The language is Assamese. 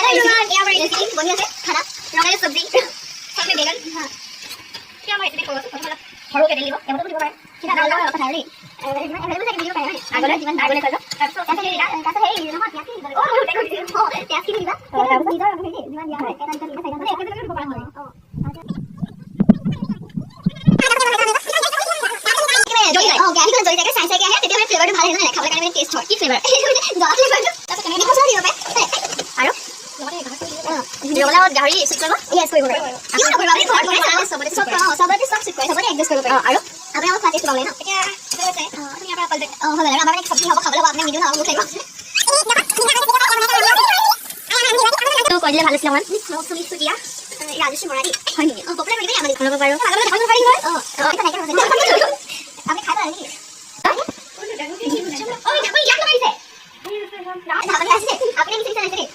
यहाँ पर रेसिपी बनी আছে খানা রঙের সবজি সামনে বেগুন হ্যাঁ কি আমরা রেসিপি করব প্রথমে সরু কেটে নিব এমন তো দিব পারে সেটা ডাল দাও কথা হলি এবারে থেকে ভিডিও পারে আগলে জীবন আগলে করব তারপর কাছে হেই নহয় পেঁয়াজ কি ও দেখো পেঁয়াজ কি দিবা তারপর দিদা আমি জীবন দিয়া হয় এটা দিবা সাইডা মানে একটা করে পারা হয় জলি যায় ও গ্যারি করে জলি যায় সাইজ সাইজ है তেতিয়া মানে ফ্লেভারটা ভালো হয় না খাবার কারণে টেস্ট হয় কি ফ্লেভার জলা ফ্লেভার তারপর কেন দেখো সরি হবে আৰু ৰঙালাও গাহৰি সুট কৰিব ইয়েস কৰিব পাৰে কিয় নকৰিবা আপুনি ঘৰত বনাই চালে সবতে সব সবতে সব সুট কৰে সবতে এডজাস্ট কৰিব পাৰে আৰু আপুনি আমাক ফাটিছ বনালে ন এতিয়া কৈছে আপুনি আমাৰ কল হ'ব লাগে আমাৰ মানে সবজি হ'ব খাবলৈ হ'ব আপুনি ভিডিও নাও মুখ লাগিব তো কইলে ভাল আছিল মান তুমি সুদিয়া ৰাজেশ মৰাৰী হয় নেকি পপুলাৰ কৰি আমি খাব পাৰো আগতে দেখাব পাৰি হয় এটা নাই আমি খাই পাৰি ঐ দেখো ইয়াক লগাইছে আপুনি আছে আপুনি কি চিন্তা নাই